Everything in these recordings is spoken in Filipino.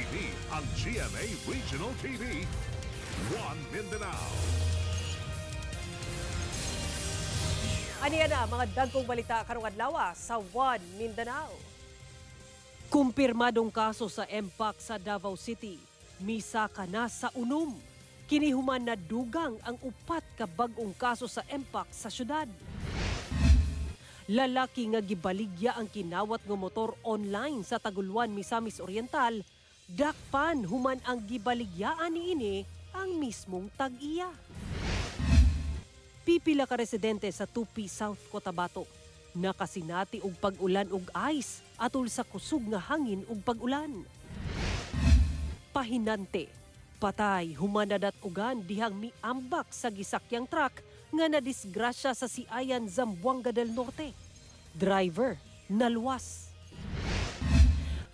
TV ang GMA Regional TV, One Mindanao. Aniya na mga dagkong balita karong adlaw sa One Mindanao. Kumpirmadong kaso sa MPOX sa Davao City, misa ka na sa unom. Kinihuman na dugang ang upat ka bag-ong kaso sa MPOX sa syudad. Lalaki nga gibaligya ang kinawat nga motor online sa Taguluan, Misamis Oriental, dakpan human ang gibaligyaan niini ang mismong tag-iya. Pipila ka residente sa Tupi, South Cotabato, nakasinati og pag-ulan og ice atol sa kusog nga hangin og pag-ulan. Pahinante, patay humanadat ugan dihang miambak sa gisakyang truck nga nadisgrasya sa Siayan, Zamboanga del Norte. Driver naluwas.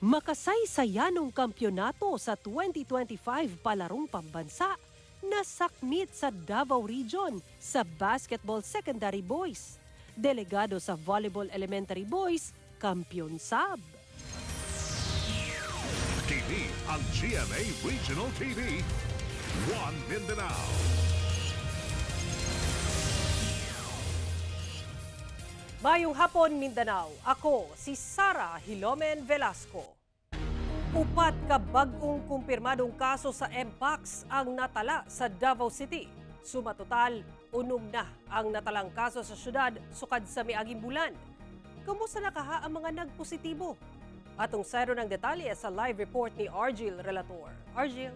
Makasaysayanong kampyonato sa 2025 palarong pambansa nasakmit sa Davao Region sa Basketball Secondary Boys. Delegado sa Volleyball Elementary Boys, Kampiyon Sab. TV ang GMA Regional TV, One Mindanao. Mayong hapon, Mindanao. Ako si Sara Hilomen Velasco. Upat ka bag-ong kumpirmadong kaso sa MPOX ang natala sa Davao City. Sumatotal, unom na ang natalang kaso sa syudad sukad sa miaging bulan. Kamusta na kaha ang mga nagpositibo? Atong sayro ng detalye sa live report ni Argil Relator. Argil.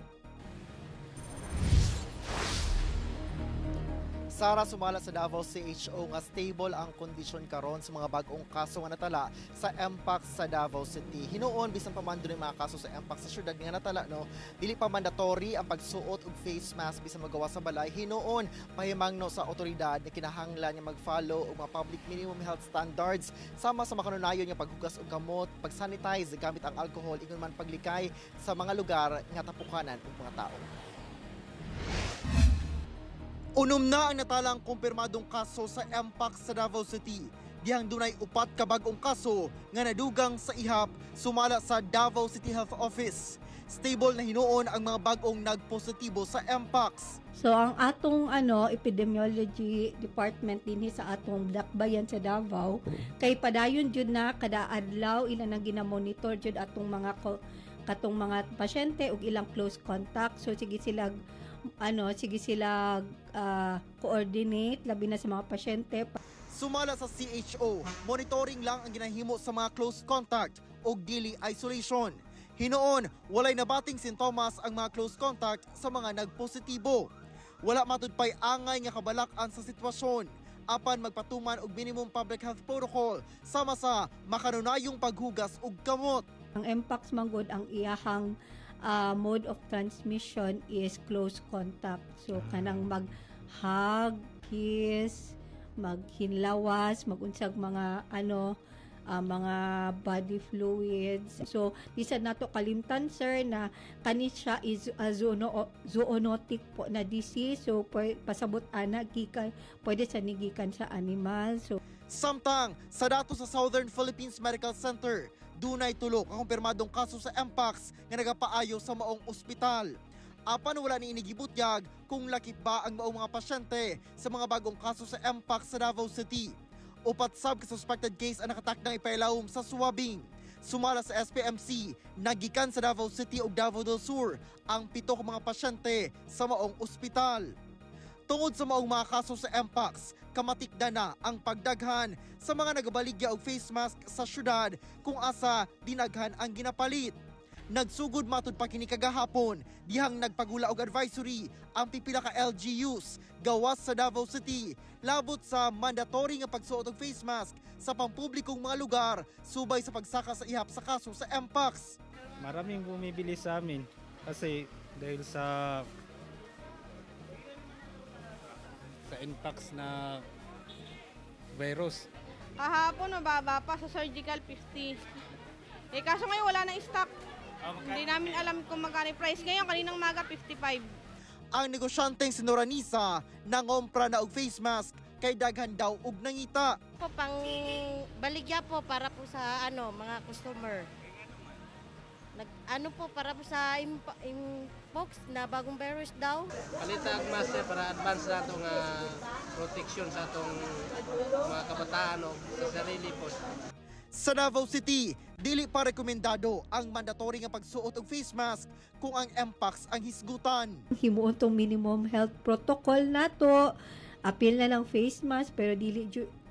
Sara, sumala sa Davao CHO nga stable ang kondisyon karon sa mga bag-ong kaso nga natala sa MPOX sa Davao City. Hinuon bisan pa man dunay mga kaso sa MPOX sa syudad nga natala, no, dili pa mandatory ang pagsuot og face mask bisan magawa sa balay. Hinuon pahimangno sa otoridad na kinahanglan nga mag-follow og mga public minimum health standards sama sa makanunayon nga paghugas og kamot, pag-sanitize gamit ang alcohol, ingon man paglikay sa mga lugar nga tapukanan og mga tao. Unom na ang natalang kumpirmadong kaso sa MPOX sa Davao City. Dihang dunay upat ka bag-ong kaso nga nadugang sa ihap sumala sa Davao City Health Office. Stable na hinuon ang mga bag-ong nagpositibo sa MPOX. So ang atong epidemiology department dinhi sa atong dakbayan sa Davao kay padayon jud na kada adlaw ila nang ginamonitor jud atong mga katong mga pasyente ug ilang close contact. So sige sila coordinate labi na sa mga pasyente. Sumala sa CHO, monitoring lang ang ginahimo sa mga close contact o daily isolation. Hinoon, walay nabating sintomas ang mga close contact sa mga nagpositibo. Wala matudpay angay nga kabalakan sa sitwasyon. Apan magpatuman og minimum public health protocol sama sa makanunayong paghugas og kamot. Ang MPOX manggod ang iyahang mode of transmission is close contact. So kanang mag-hug, kiss, maghinlawas, magunsag mga mga body fluids. So isa nato kalimtan sir na kani siya is zoonotic po na disease. So pasabot ana gikan pwede sa nigikan sa animal. So samtang sa dato sa Southern Philippines Medical Center, dunay tulo ka kumpirmadong kaso sa MPOX nga nagapaayo sa maong ospital. Apan wala ni inigibutyag kung lakip ba ang maong mga pasyente sa mga bagong kaso sa MPOX sa Davao City. Upat sab ka suspected case ang nakatakdang ipailawom sa Suwabing. Sumala sa SPMC, nagikan sa Davao City ug Davao del Sur ang 7 ka mga pasyente sa maong ospital. Tungod sa maong mga kaso sa MPOX, kamatikda na ang pagdaghan sa mga nagabaligya og face mask sa syudad kung asa dinaghan ang ginapalit. Nagsugod matud pa kini kagahapon dihang nagpagula og advisory ang pipila ka LGUs gawas sa Davao City labot sa mandatory nga pagsuot og face mask sa pampublikong mga lugar subay sa pagsaka sa ihap sa kaso sa MPOX. Maraming bumibili sa amin kasi dahil sa MPOX na virus. Kahapon mababa pa sa surgical 50. Kaso ngayon wala na stock. Hindi namin alam kung magkano price ngayon, kaninang maga 55. Ang negosyanteng si Noranisa nangompra na og face mask kay daghan daw og nangita. Po pang baligya po para po sa mga customer. Ano po, para po sa Mpox na bagong virus daw. Palita ang master para advance na itong protection sa itong mga kabataan o sa sarili po. Sa Davao City, dili pa rekomendado ang mandatory nga pagsuot og face mask kung ang Mpox ang hisgutan. Himuon tong minimum health protocol nato. Apil na lang face mask pero dili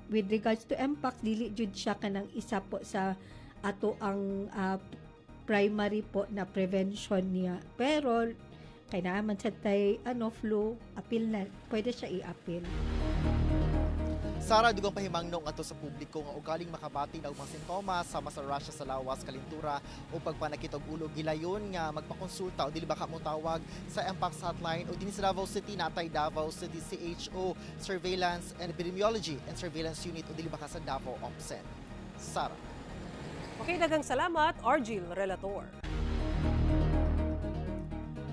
with regards to Mpox dili jud siya kanang isa po sa ato ang primary po na prevention niya. Pero kailangan man sa tay flu, apil na pwede siya i-apil. Sara, dugang pahimangnong ato sa publiko nga ugaling makabati na og mga sintomas sama sa rasya sa lawas, kalintura o pagpanakit og ulo, gilayon nga magpakonsulta o dili ba ka mo tawag sa Mpox hotline o dinhi sa Davao City natay Davao City CHO Surveillance and Epidemiology and Surveillance Unit o dili ba ka sa Davao OPSEN. Sara. Okay, daghang salamat, Argil Relator.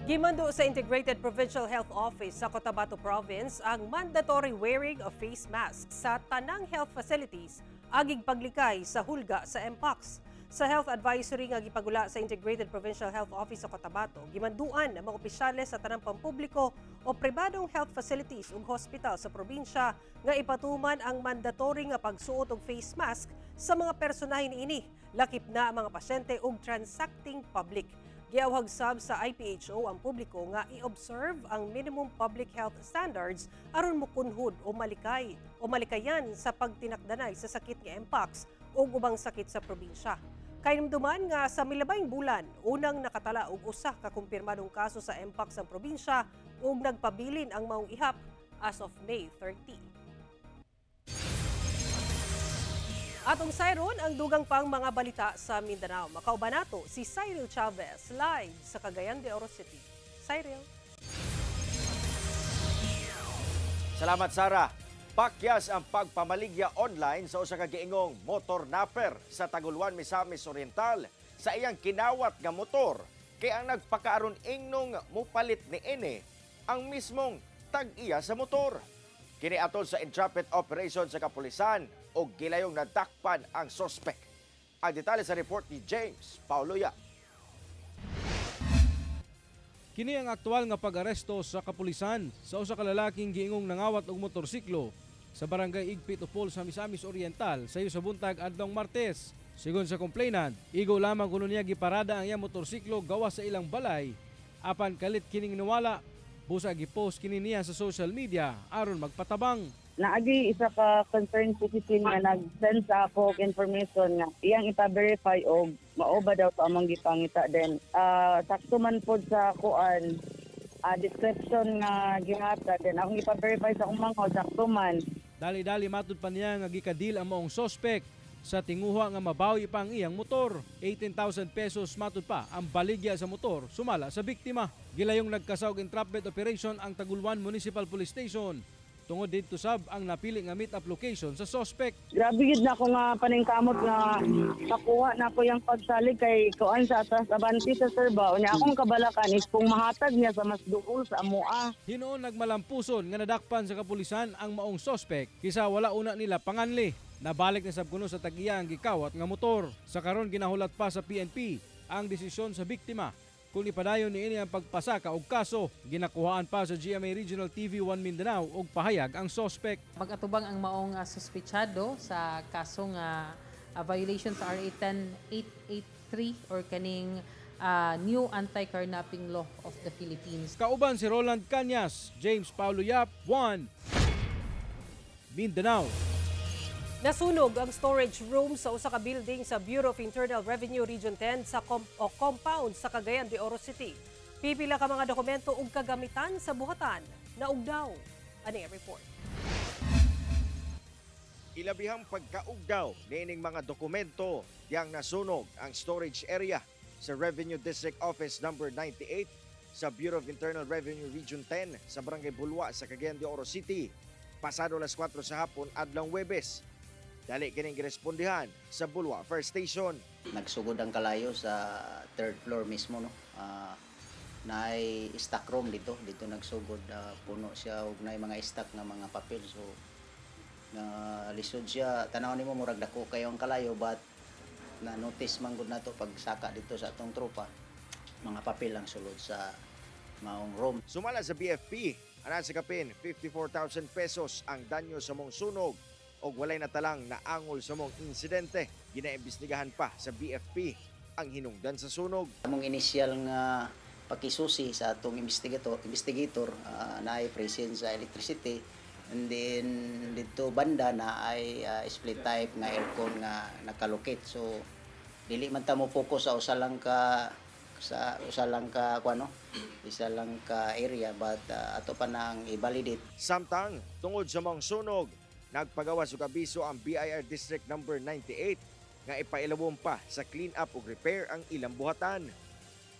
Gimando sa Integrated Provincial Health Office sa Cotabato Province ang mandatory wearing of face mask sa tanang health facilities agig paglikay sa hulga sa Mpox. Sa health advisory nga gipagula sa Integrated Provincial Health Office sa Cotabato, gimanduan ang mga opisyales sa tanang pampubliko o pribadong health facilities ug hospital sa probinsya nga ipatuman ang mandatory nga pagsuot og face mask sa mga personahe niini, lakip na ang mga pasyente ug transacting public. Giawhag sab sa IPHO ang publiko nga i-observe ang minimum public health standards aron mokunhod o malikayan sa pagtinakdanay sa sakit nga Mpox o ubang sakit sa probinsya. Kainumduman nga sa milabayng bulan, unang nakatala og usa ka kumpirmadong kaso sa Mpox ang probinsya ug nagpabilin ang maong ihap as of May 30. Atong sayron ang dugang pang mga balita sa Mindanao. Makauban nato si Cyril Chavez live sa Cagayan de Oro City. Cyril. Salamat, Sara. Pakyas ang pagpamaligya online sa usa ka giingong motor napper sa Taguluan, Misamis Oriental sa iyang kinawat nga motor kay ang nagpakaaron ingnong mupalit ni ine ang mismong tag-iya sa motor. Kini atol sa intrepid operation sa kapulisan o gilayong nadakpan ang sospek. Ang detalye sa report ni James Pauloya. Kini ang aktual nga pag-aresto sa kapulisan sa usa ka lalaking giingong nangawat og motorsiklo sa barangay Igpit Upol sa Misamis Oriental sayo sa buntag adtong Martes. Sigon sa complainant, igo lamang kuno niya giparada ang iyang motorsiklo gawas sa ilang balay apan kalit kining nawala. Busa gipost kini niya sa social media aron magpatabang. Naagi isa ka concerned citizen nga nag-send sa ako information nga iyang ipa-verify og mao ba daw sa among gipangita then sakto man pod sa kuan description nga gihata then akong ipa-verify sa akong mangod sakto man. Dali-dali matud pa niya nga gikadil ang maong suspect sa tinguha nga mabawi pa ang iyang motor. 18,000 pesos matud pa ang baligya sa motor sumala sa biktima. Gilayong nagkasaog entrapment operation ang Taguluan Municipal Police Station. Tungod dito sab ang napili nga meet-up location sa suspect. Grabe gid na ako nga paningkamot nga nakuha na ko yung pagsalig kay kuan sa atas abanti sa Serba. Unya akong kabalakan is kung mahatag niya sa mas duol sa amoa. Hinoon nagmalampuson nga nadakpan sa kapulisan ang maong suspect kisa wala una nila panganli. Nabalik na sab kuno sa tag-iya ang gikawat nga motor. Sa karon ginahulat pa sa PNP ang desisyon sa biktima kung ipadayon niini ang pagpasaka og kaso. Ginakuhaan pa sa GMA Regional TV1 Mindanao og pahayag ang suspect. Pag-atubang ang maong suspechado sa kaso nga violation sa RA 10883 or kaning new anti-carnapping law of the Philippines. Kauban si Roland Cañas, James Paulo Yap, 1 Mindanao. Nasunog ang storage room sa usa ka building sa Bureau of Internal Revenue Region 10 sa compound sa Cagayan de Oro City. Pipila ka mga dokumento ug kagamitan sa buhatan na ugdaw. Ani report. Ilabihang pagkaugdaw niining mga dokumento diyang nasunog ang storage area sa Revenue District Office number 98 sa Bureau of Internal Revenue Region 10 sa Barangay Bulwa sa Cagayan de Oro City. Pasado las 4 sa hapon adlong Huwebes. Dali kining girespondihan sa Bulwa Fire Station. Nagsugod ang kalayo sa third floor mismo, no. Naay stock room dito nagsugod, puno siya og naay mga stock nga mga papel, so na lisod siya. Tanaw nimo murag dako kayo ang kalayo but na notice man gud nato pagsaka dito sa atong tropa. Mga papel ang sulod sa maong room. Sumala sa BFP, ana sa kapin 54,000 pesos ang danyo sa mong sunog o walay natalang na angol sa mong insidente. Ginaimbestigahan pa sa BFP ang hinungdan sa sunog. Among initial nga pakisusi sa atong investigator na ay present sa electricity, and then dito banda na ay split type nga aircon nga nakalocate. So dili man ta mo focus sa isa lang ka area, but ato pa nang i-validate. Samtang tungod sa mong sunog, nagpagawas og abiso ang BIR District Number 98 nga ipailawom pa sa clean up ug repair ang ilang buhatan.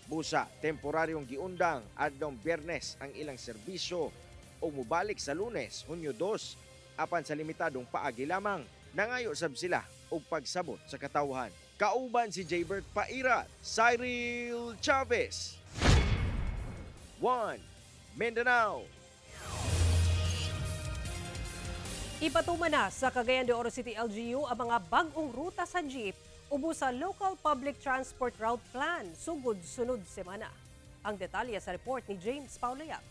Busa, temporaryong giundang adtong Biyernes ang ilang serbisyo o mubalik sa Lunes, Hunyo 2, apan sa limitadong paagi lamang. Nangayo sab sila og pagsabot sa katawhan. Kauban si Jaybert Pairat, Cyril Chavez. 1 Mindanao. Ipatuman na sa Cagayan de Oro City LGU ang mga bag-ong ruta sa jeep ubo sa Local Public Transport Route Plan sugod-sunod semana. Ang detalye sa report ni James Paulayap.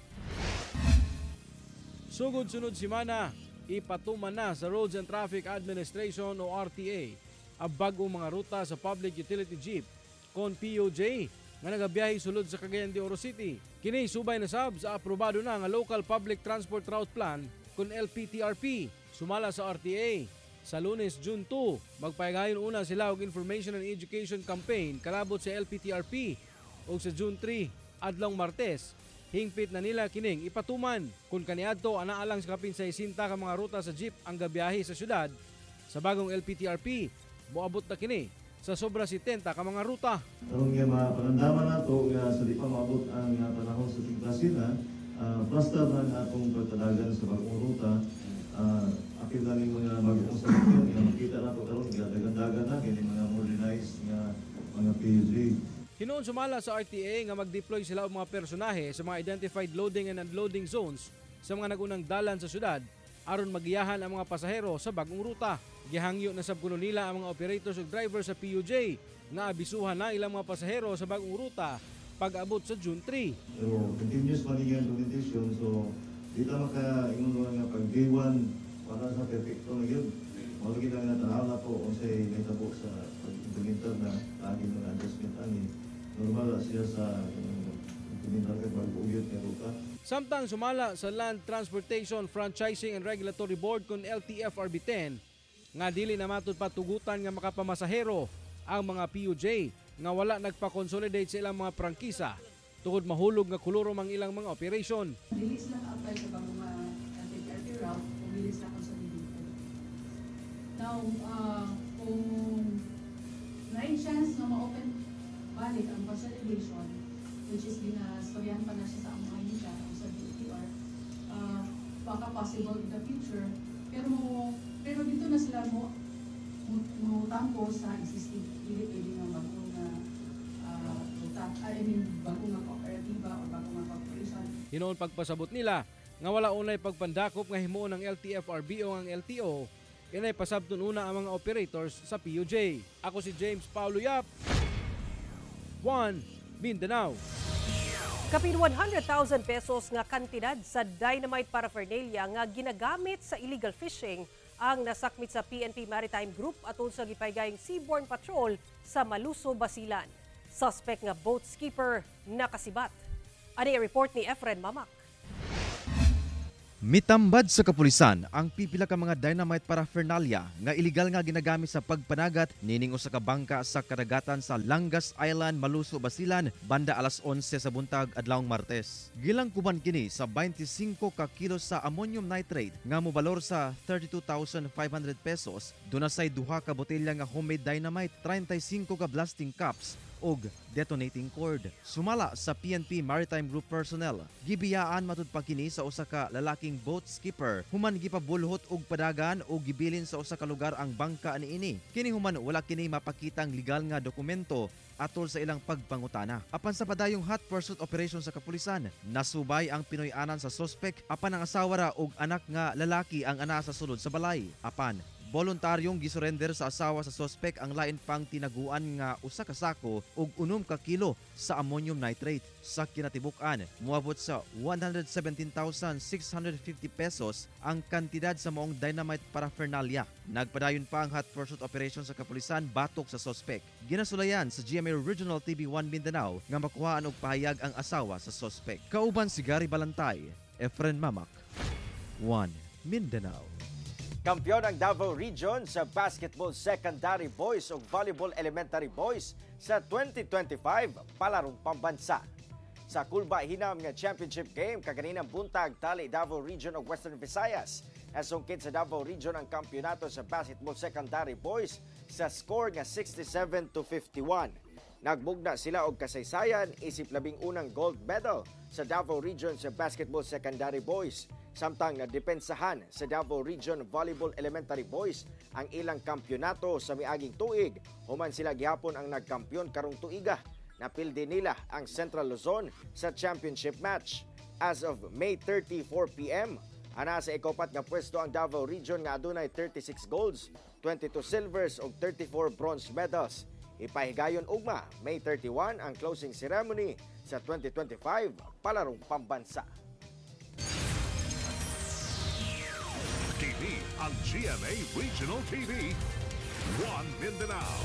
Sugod-sunod semana, ipatuman na sa Roads and Traffic Administration o RTA ang bag-ong mga ruta sa Public Utility Jeep kon PUJ nga nagabiyahe sulod sa Cagayan de Oro City. Kini subay na sab sa aprobado na nga Local Public Transport Route Plan kon LPTRP. Sumala sa RTA. Sa Lunes, June 2, magpahigayon una sila og Information and Education Campaign kalabot sa LPTRP. O sa June 3, adlong Martes, hingpit na nila kining ipatuman kung kaniadto anaalang sa kapin sa 60 ka mga ruta sa jeep ang gabiyahe sa syudad. Sa bagong LPTRP, moabot na kini sa sobra 70 ka mga ruta. Karong nga mapanandaman nato nga sa di pa maabot ang panahon sa tiglasina, basta na atong pagtadagan sa bagong ruta. Akit lang yung mga bagong sakyan nga makita nato karon nga dagan-dagan na kini mga modernized nga mga PUJ. Hinoon sumala sa RTA nga mag-deploy sila og mga personahe sa mga identified loading and unloading zones sa mga nagunang dalan sa syudad aron magiyahan ang mga pasahero sa bagong ruta. Gihangyo na sab kuno nila ang mga operators ug drivers sa PUJ nga abisuhan na ilang mga pasahero sa bagong ruta pag-abot sa June 3. So, continuous man yung implementation, so dito maka-ingon nga pag day 1 para sa perfecto na yun. Wala kita nga tanaw na po kung sa'y may tabo sa pag-implementar na lagi ng adjustment ani. Normal siya sa implementar ka pag-uyot na ruta. Samtang sumala sa Land Transportation Franchising and Regulatory Board kon LTFRB 10 nga dili na matud patugutan nga makapamasahero ang mga PUJ nga wala nagpa-consolidate sa ilang mga prangkisa tungod mahulog nga kulurom ang ilang mga operation. Bilis lang apply sa bagong LTFRB route o bilis lang consolidated. Now, kung may chance na ma-open balik ang consolidation, which is ginastoryahan pa na siya sa mga inisya o sa DTR, baka possible in the future. Pero dito na sila mo tampo sa existing pwede ng bagong bagong nga kooperatiba o bagong nga corporation. Hinoon pagpasabot nila nga wala unay pagpandakop nga himuon ng LTFRB o ang LTO, inay pasabton una ang mga operators sa PUJ. Ako si James Paulo Yap, 1 Mindanao. Kapin 100,000 pesos nga kantidad sa dynamite paraphernalia nga ginagamit sa illegal fishing ang nasakmit sa PNP Maritime Group atol sa gipaygayong Seaborne Patrol sa Maluso, Basilan. Suspect nga boat skipper nakasibat. Ani report ni Efren Mamak. Mitambad sa kapulisan ang pipila ka mga dynamite paraphernalia nga iligal nga ginagamit sa pagpanagat nining usa ka bangka sa kadagatan sa Langas Island, Maluso, Basilan banda alas 11 sa buntag adlawng Martes. Gilangkuban kini sa 25 ka kilos sa ammonium nitrate nga mobalor sa 32,500 pesos. Dunasay duha ka botelya nga homemade dynamite, 35 ka blasting cups og detonating cord. Sumala sa PNP Maritime Group personnel, gibiyaan matud pa kini sa usa ka lalaking boat skipper human gipabulhot og padagan o gibilin sa usa ka lugar ang bangka niini. Kini human wala kini mapakitang legal nga dokumento atol sa ilang pagpangutana. Apan sa padayong hot pursuit operation sa kapulisan, nasubay ang Pinoy-anan sa suspect apan ang asawa ra og anak nga lalaki ang ana sa sulod sa balay. Apan Voluntaryong gisurrender sa asawa sa suspect ang lain pang tinaguan nga usa ka sako ug 6 ka kilo sa ammonium nitrate. Sa kinatibuk-an, moabot sa 117,650 pesos ang kantidad sa maong dynamite paraphernalia. Nagpadayon pa ang hot pursuit operation sa kapulisan batok sa suspect. Ginasulayan sa GMA Regional TV1 Mindanao nga makuhaan og pahayag ang asawa sa suspect. Kauban si Gary Balantay, Efren Mamak, 1 Mindanao. Kampiyon ang Davao Region sa basketball secondary boys o volleyball elementary boys sa 2025 palarong pambansa. Sa Kulba Hinam nga championship game kaganinang buntag tali Davao Region o Western Visayas. Nasungkit sa Davao Region ang kampyonato sa basketball secondary boys sa score nga 67-51. Nagbugna sila og kasaysayan isip labing unang gold medal sa Davao Region sa basketball secondary boys. Samtang nadepensahan sa Davao Region Volleyball Elementary Boys ang ilang kampyonato sa miaging tuig. Human sila gihapon ang nagkampyon karong tuiga. Napildi nila ang Central Luzon sa championship match. As of May 30, 4 p.m., ana sa ikapat nga pwesto ang Davao Region nga adunay 36 golds, 22 silvers ug 34 bronze medals. Ipahigayon ugma May 31 ang closing ceremony sa 2025 palarong pambansa. TV ang GMA Regional TV, 1 Mindanao.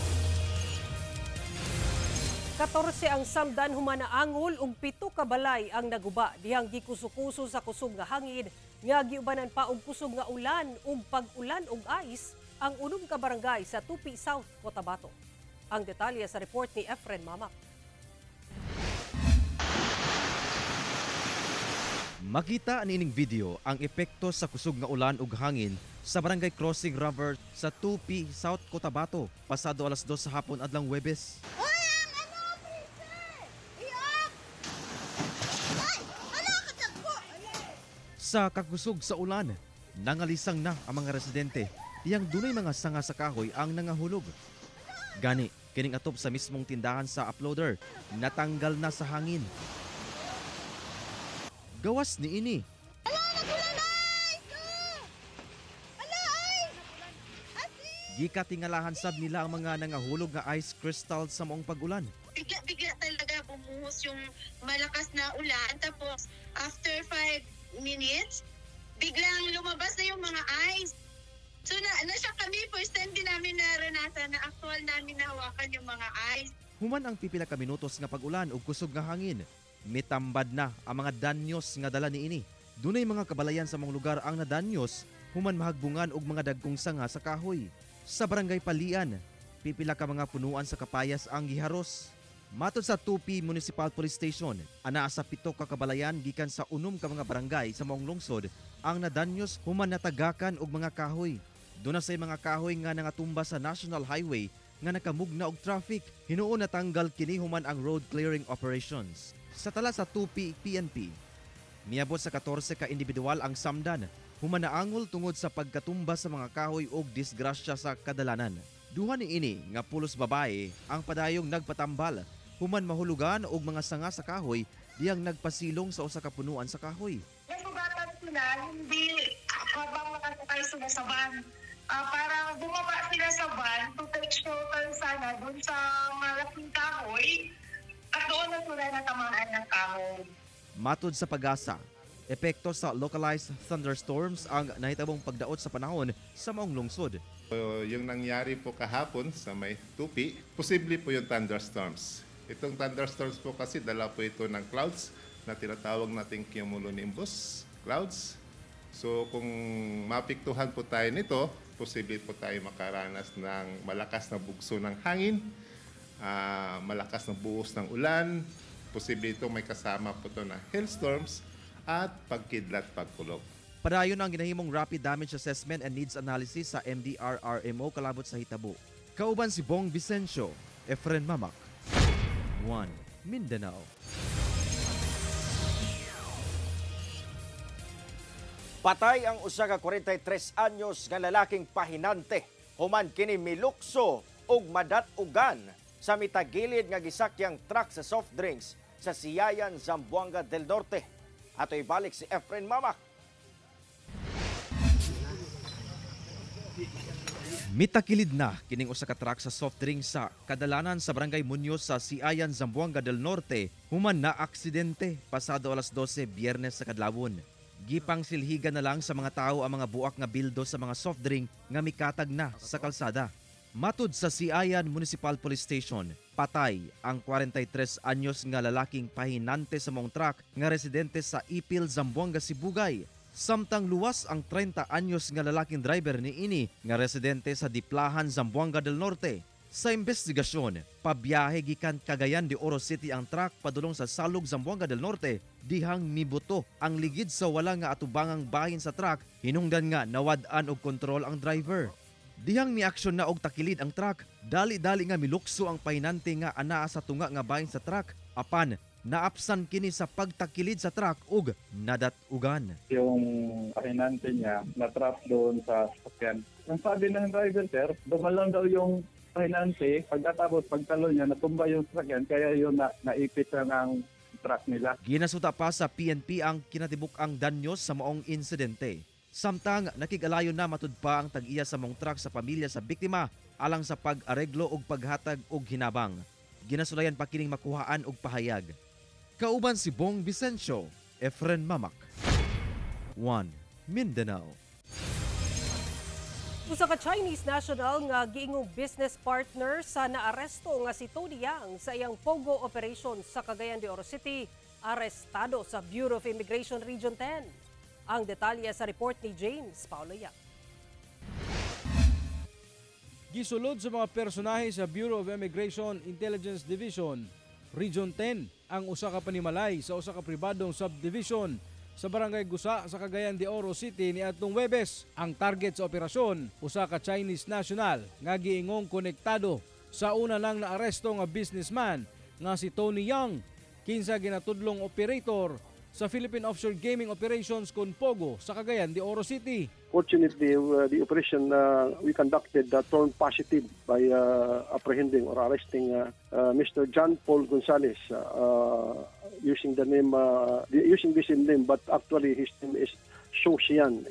14 ang samdan humana angol ug 7 ka balay ang naguba dihang gikuso-kuso sa kusog nga hangin nga giubanan pa og kusog nga ulan ug pag-ulan og ice ang 6 ka barangay sa Tupi South, Cotabato. Ang detalye sa report ni Efren Mamak. Makita nining video ang epekto sa kusog nga ulan ug hangin sa Barangay Crossing River sa Tupi, South Cotabato pasado alas 2 sa hapon adlang Huwebes. Sa kakusog sa ulan, nangalisang na ang mga residente diyang dunay mga sanga sa kahoy ang nangahulog. Gani, kining atop sa mismong tindahan sa uploader, natanggal na sa hangin. Gawas ni ini. Gikatingalahan sab nila ang mga nangahulog nga ice crystal sa maong pag-ulan. Bigla talaga bumuhos yung malakas na ulan. Tapos after 5 minutes, biglang lumabas na yung mga ice. So na siya kami, first time din namin naranasan na actual namin nahawakan yung mga ice. Human ang pipila ka minutos nga pag-ulan ug kusog nga hangin. Mitambad na ang mga danyos nga dala ni ini. Dunay mga kabalayan sa mga lugar ang nadanyos, human mahagbungan og mga dagkong sanga sa kahoy. Sa Barangay Palian, pipila ka mga punuan sa kapayas ang giharos. Matod sa Tupi Municipal Police Station, anaa sa 7 ka kabalayan gikan sa 6 ka mga barangay sa maong lungsod ang nadanyos human natagakan og mga kahoy. Doon na say mga kahoy nga nangatumba sa National Highway nga nakamugna og traffic. Hinuon natanggal kini human ang road clearing operations. Sa tala sa Tupi PNP, miabot sa 14 ka individual ang samdan, human naangol tungod sa pagkatumba sa mga kahoy og disgrasya sa kadalanan. Duha ni ini nga pulos babae ang padayong nagpatambal, human mahulugan og mga sanga sa kahoy diyang nagpasilong sa usa ka punuan sa kahoy. Nasugatan sila, hindi habang nakasakay sila sa van. Para bumaba sila sa van to take shelter sana dun sa malaking kahoy. At doon na sila natamaan ng kahoy. Matod sa Pag-asa, epekto sa localized thunderstorms ang nahitabong pagdaot sa panahon sa maong lungsod. Yung nangyari po kahapon sa may Tupi, posible po yung thunderstorms. Itong thunderstorms po kasi dala po ito ng clouds na tinatawag nating cumulonimbus clouds. So kung mapiktuhan po tayo nito, posible po tayo makaranas ng malakas na bugso ng hangin, malakas na buhos ng ulan, posible ito may kasama po ito na hailstorms at pagkidlat pagkulog. Padayon ang ginahimong rapid damage assessment and needs analysis sa MDRRMO kalabot sa hitabo. Kauban si Bong Vicencio, Efren Mamak, 1 Mindanao. Patay ang usa ka 43 anyos nga lalaking pahinante human kini milukso og madat-ugan sa mitagilid nga gisakyang truck sa soft drinks sa Siyayan, Zamboanga del Norte. Ato'y balik si Efren Mamak. Mitakilid na kining usa ka truck sa soft drink sa kadalanan sa Barangay Muñoz sa Siayan, Zamboanga del Norte human na aksidente pasado alas 12 Biyernes sa kadlawon. Gipang silhigan na lang sa mga tao ang mga buak nga bildo sa mga soft drink nga mikatag na sa kalsada. Matud sa Siayan Municipal Police Station, patay ang 43 anyos nga lalaking pahinante sa mong truck nga residente sa Ipil, Zamboanga, Sibugay. Samtang luwas ang 30 anyos nga lalaking driver ni ini nga residente sa Diplahan, Zamboanga del Norte. Sa investigasyon, pabiyahe gikan Cagayan de Oro City ang truck padulong sa Salug, Zamboanga del Norte, dihang mibuto ang ligid sa wala nga atubangang bahin sa truck, hinungdan nga nawad-an og kontrol ang driver. Dihang miaksyon na og takilid ang truck, dali-dali nga milukso ang pahinante nga anaa sa tunga nga bahin sa truck, apan naapsan kini sa pagtakilid sa truck ug nadatugan. Yung pahinante niya na-trap doon sa sasakyan. Ang sabi ng driver, sir, dumalang daw yung pahinante, pagkatapos pagtalo niya natumba yung sasakyan kaya yun naipit ng truck nila. Ginasuta pa sa PNP ang kinatibuk-ang danyos sa maong insidente. Samtang nakigalayon na matud pa ang tag-iya sa mong truck sa pamilya sa biktima alang sa pag-areglo ug paghatag og hinabang. Ginasulayan pa kining makuhaan og pahayag. Kauban si Bong Vicencio, Efren Mamak. 1 Mindanao. Usa ka Chinese national nga giingong business partner sa naaresto nga si Tony Yang sa iyang pogo operation sa Cagayan de Oro City, arestado sa Bureau of Immigration Region 10. Ang detalye sa report ni James Paulo Yap. Gisulod sa mga personahe sa Bureau of Immigration Intelligence Division, Region 10 ang usa ka panimalay sa usa ka pribadong subdivision sa Barangay Gusa sa Cagayan de Oro City niadtong Huwebes. Ang target sa operasyon, usa ka Chinese national nga giingong konektado sa una lang na aresto nga businessman nga si Tony Yang, kinsa ginatudlong operator sa Philippine Offshore Gaming Operations kon Pogo sa Cagayan de Oro City. Fortunately, the operation we conducted turned positive by apprehending or arresting Mr. John Paul Gonzalez using the name, using the same name, but actually his name is Shou Xian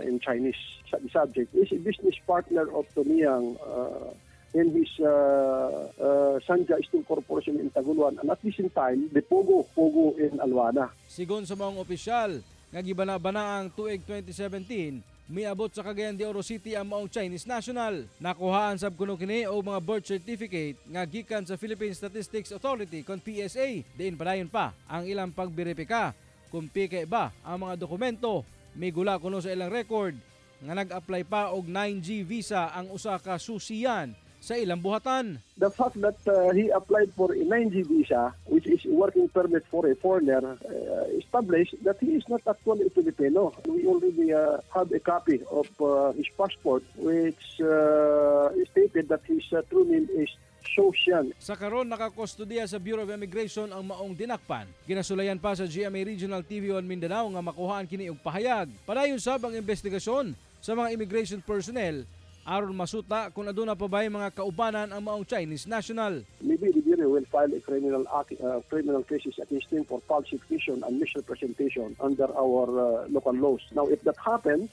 in Chinese. The subject is a business partner of Tony Yang in his Sanja Steel Corporation in Taguluan, and at the same time, the Pogo in Aluana. Sigon sa mga opisyal, nga gibana-bana ang tuig 2017, miabot sa Cagayan de Oro City ang maong Chinese national. Nakuhaan sab kuno kini og mga birth certificate nga gikan sa Philippine Statistics Authority kon PSA. Diin padayon pa ang ilang pagberipika kung pike ba ang mga dokumento. May gula kuno sa ilang record nga nag-apply pa og 9G visa ang usa ka susiyan sa ilang buhatan. The fact that he applied for a 9G visa, which is a working permit for a foreigner, established that he is not actually a Filipino. We already have a copy of his passport, which stated that his true name is Shou Xian. Sa karon nakakustodiya sa Bureau of Immigration ang maong dinakpan. Ginasulayan pa sa GMA Regional TV1 Mindanao nga makuhaan kini og pahayag. Padayon sab ang investigasyon sa mga immigration personnel aron masuta kung aduna pa ba mga kaubanan ang maong Chinese national. Maybe the Bureau will file a criminal cases against him for falsification and misrepresentation under our local laws. Now, if that happened,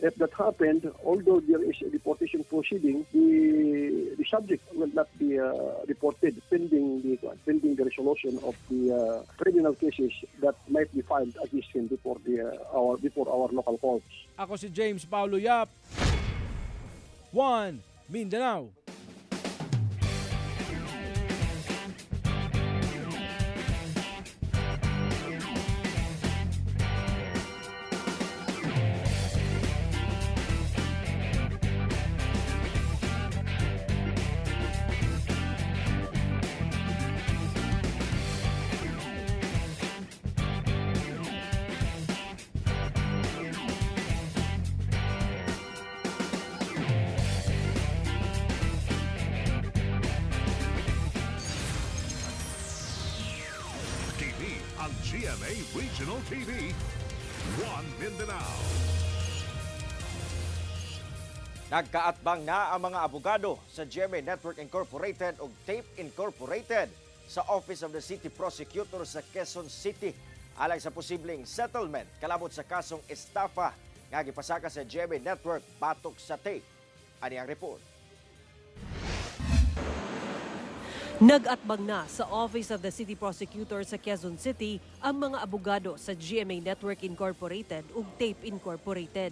although there is a deportation proceeding, the subject will not be deported pending the resolution of the criminal cases that might be filed against him before our local courts. Ako si James Paulo Yap. 1 Mindanao. Ang GMA Regional TV, 1 Mindanao. Nagkaatbang na ang mga abogado sa GMA Network Incorporated o TAPE Incorporated sa Office of the City Prosecutor sa Quezon City alang sa posibleng settlement kalabot sa kasong estafa nga gipasaka sa GMA Network batok sa TAPE. Ani ang report. Nag-atbang na sa Office of the City Prosecutor sa Quezon City ang mga abogado sa GMA Network Incorporated ug TAPE Incorporated.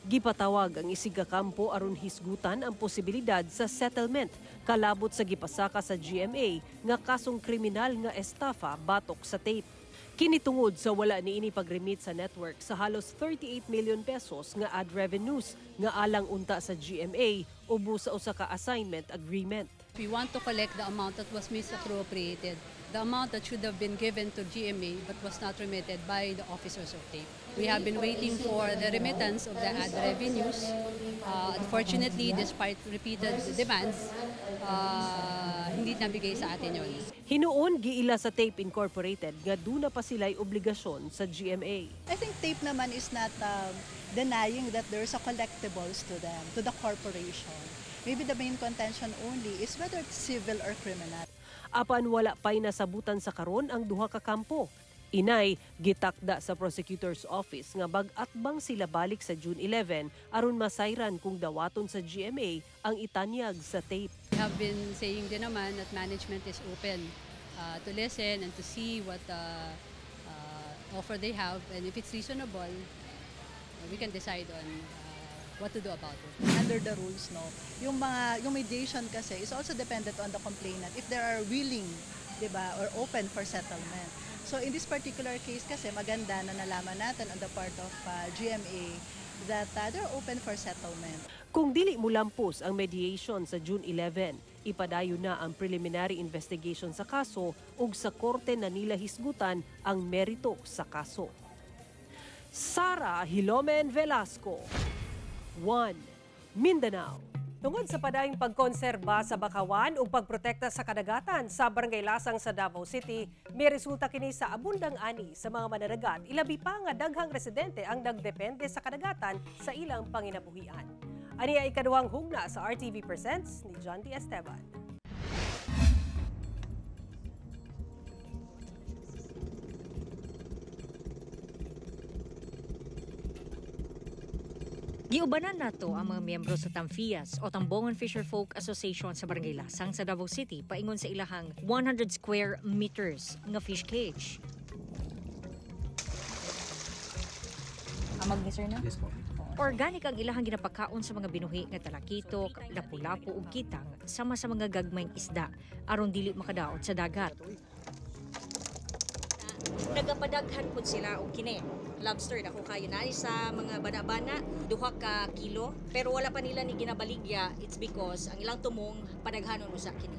Gipatawag ang isigakampo aron hisgutan ang posibilidad sa settlement kalabot sa gipasaka sa GMA nga kasong kriminal nga estafa batok sa TAPE. Kinitungod sa wala niini pagremit sa network sa halos 38 million pesos nga ad revenues nga alang unta sa GMA ubos sa usa ka assignment agreement. We want to collect the amount that was misappropriated, the amount that should have been given to GMA but was not remitted by the officers of TAPE. We have been waiting for the remittance of the ad revenues. Unfortunately, despite repeated demands, hindi nabigay sa atin yun. Hinuon giila sa TAPE Incorporated nga duna pa sila'y obligasyon sa GMA. I think TAPE naman is not denying that there's a collectibles to them, to the corporation. Maybe the main contention only is whether it's civil or criminal. Apan wala pa'y nasabutan sa karon ang duha ka kampo. Inay, gitakda sa prosecutor's office nga bag-atbang sila balik sa June 11 aron masayran kung dawaton sa GMA ang itanyag sa TAPE. We have been saying din naman that management is open to listen and to see what offer they have, and if it's reasonable, we can decide on what to do about it. Under the rules, no, yung mediation kasi is also dependent on the complainant if they are willing, di ba, or open for settlement. So in this particular case kasi maganda na nalaman natin on the part of GMA that they're open for settlement. Kung dili mo lampos ang mediation sa June 11, ipadayon na ang preliminary investigation sa kaso ug sa korte na nila hisgutan ang merito sa kaso. Sara Hilomen Velasco, 1 Mindanao. Tungod sa padayong pagkonserba sa bakawan ug pagprotekta sa kadagatan sa Barangay Lasang sa Davao City, may resulta kini sa abundang ani sa mga mananagat. Ilabi pa nga daghang residente ang nagdepende sa kadagatan sa ilang panginabuhian. Ani ay ikaduhang hugna sa RTV Presents ni John D. Esteban. Giubanan nato ang mga miyembro sa Tamfias o Tambongan Fisherfolk Association sa Barangay Lasang sa Davao City paingon sa ilahang 100 square meters nga fish cage. Amag ni sir na? Yes po. Organic ang ilahang ginapakaon sa mga binuhi nga talakitok, lapu-lapu ug kitang sama sa mga gagmayng isda aron dili makadaot sa dagat. Nagapadaghan pud sila og kini lobster dako kayo na sa mga bana-bana 2 ka kilo pero wala pa nila ni ginabaligya. It's because ang ilang tumong padaghanon usa kini.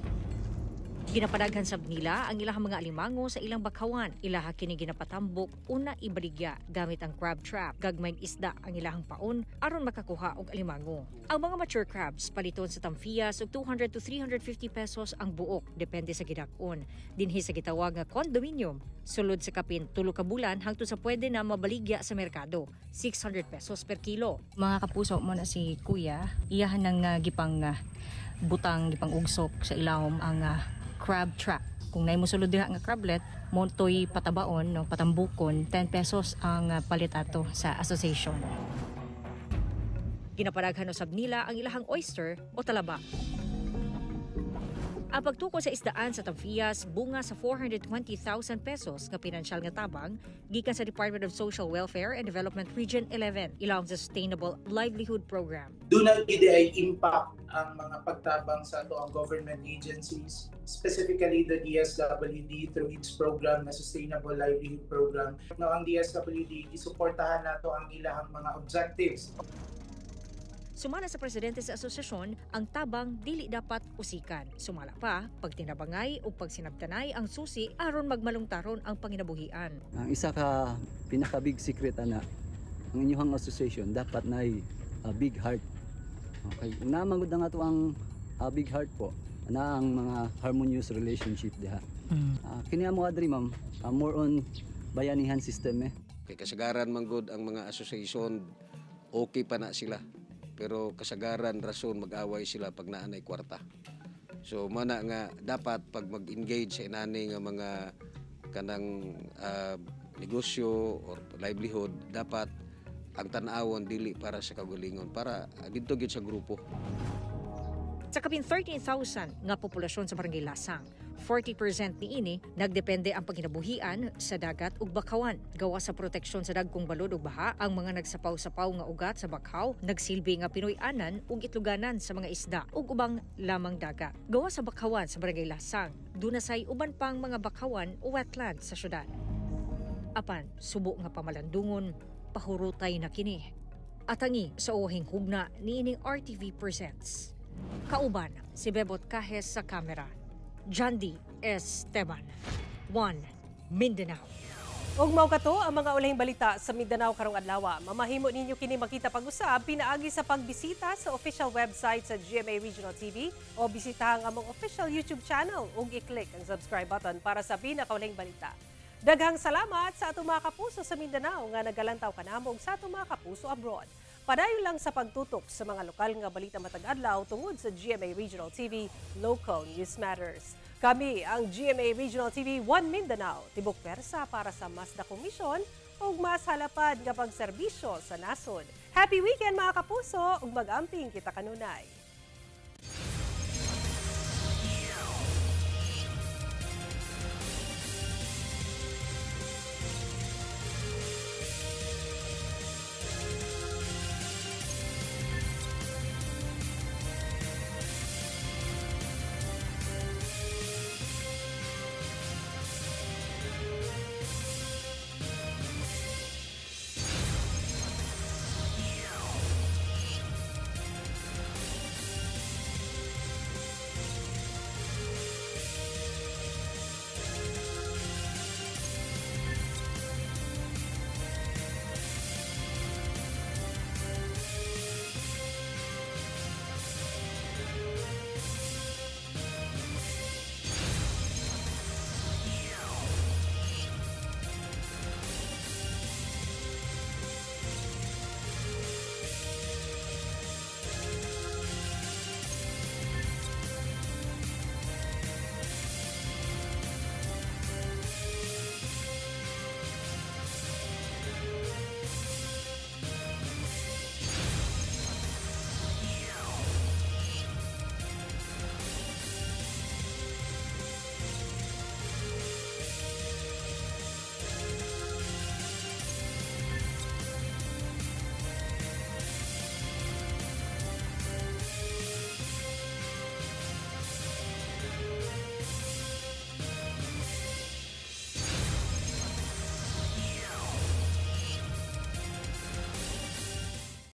Ginapadaghan sab nila ang ilang mga alimango sa ilang bakawan. Ilaha kini ginapatambok una ibaligya gamit ang crab trap. Gagmayng isda ang ilahang paon aron makakuha og alimango. Ang mga mature crabs paliton sa Tamfias og 200 to 350 pesos ang buok depende sa gidak-on. Dinhi sa gitawag nga condominium sulod sa kapin 3 ka bulan hangtod sa pwede na mabaligya sa merkado 600 pesos per kilo. Mga kapuso mo na si Kuya, iyahan nang gipang butang gipang ugsok sa ilawom ang crab trap. Kung naay mo sulod diha nga crablet, mo toy patabaon no patambukon 10 pesos ang palit ato sa association. Ginapadaghan usab nila ang ilahang oyster o talaba. Ang pagtukod sa isdaan sa Tamfias bunga sa 420,000 pesos nga pinansyal nga tabang gikan sa Department of Social Welfare and Development Region 11 ilawom sa Sustainable Livelihood Program. Doon ang ay impact ang mga pagtabang sa ato ang government agencies, specifically the DSWD through its program na Sustainable Livelihood Program. No, ang DSWD isuportahan nato ang ilahang mga objectives. Sumala sa presidente sa asosasyon, ang tabang dili dapat usikan. Sumala pa, pagtinabangay o pagsinabtanay ang susi aron magmalungtaron ang panginabuhian. Ang isa ka pinaka-big secret ana, ang inyong association dapat na big heart. Okay, namangod na nga to ang big heart po na ang mga harmonious relationship diha. Kini amo adri ma'am, more on bayanihan system Kay kasagaran manggod ang mga association, okay pa na sila. Pero kasagaran rason mag-away sila pag naanay kwarta. So mana nga dapat pag mag-engage sa inani nga mga kanang negosyo or livelihood, dapat ang tan-awon dili para sa kagulingon, para dito gid sa grupo. Sa kapin 13,000 nga populasyon sa Barangay Lasang, 40% niini nagdepende ang panginabuhian sa dagat ug bakawan. Gawa sa proteksyon sa dagkong balod ug baha, ang mga nagsapaw-sapaw nga ugat sa bakhaw nagsilbi nga Pinoy-anan ug itluganan sa mga isda ug ubang lamang dagat. Gawa sa bakawan sa Barangay Lasang, dunasay uban pang mga bakawan o wetland sa syudad. Apan subo nga pamalandungon, pahurutay na kini. Atangi sa uhing hugna niining RTV Presents. Kauban si Bebot Cajes sa kamera. Jandy Esteban, 1 Mindanao. Ug mao kato ang mga ulahing balita sa Mindanao karong adlaw. Mamahimo ninyo kini makita pag-usab pinaagi sa pagbisita sa official website sa GMA Regional TV o bisitahan ang among official YouTube channel ug i-click ang subscribe button para sa pinakaulahing balita. Daghang salamat sa atong mga kapuso sa Mindanao nga nagalantaw kanamo ug sa atong mga kapuso abroad. Padayon lang sa pagtutok sa mga lokal nga balita matag adlaw tungod sa GMA Regional TV, Local News Matters. Kami ang GMA Regional TV 1 Mindanao, tibok persa para sa mas dakong misyon ug mas halapad nga pagserbisyo sa nasod. Happy weekend mga kapuso ug mag-amping kita kanunay.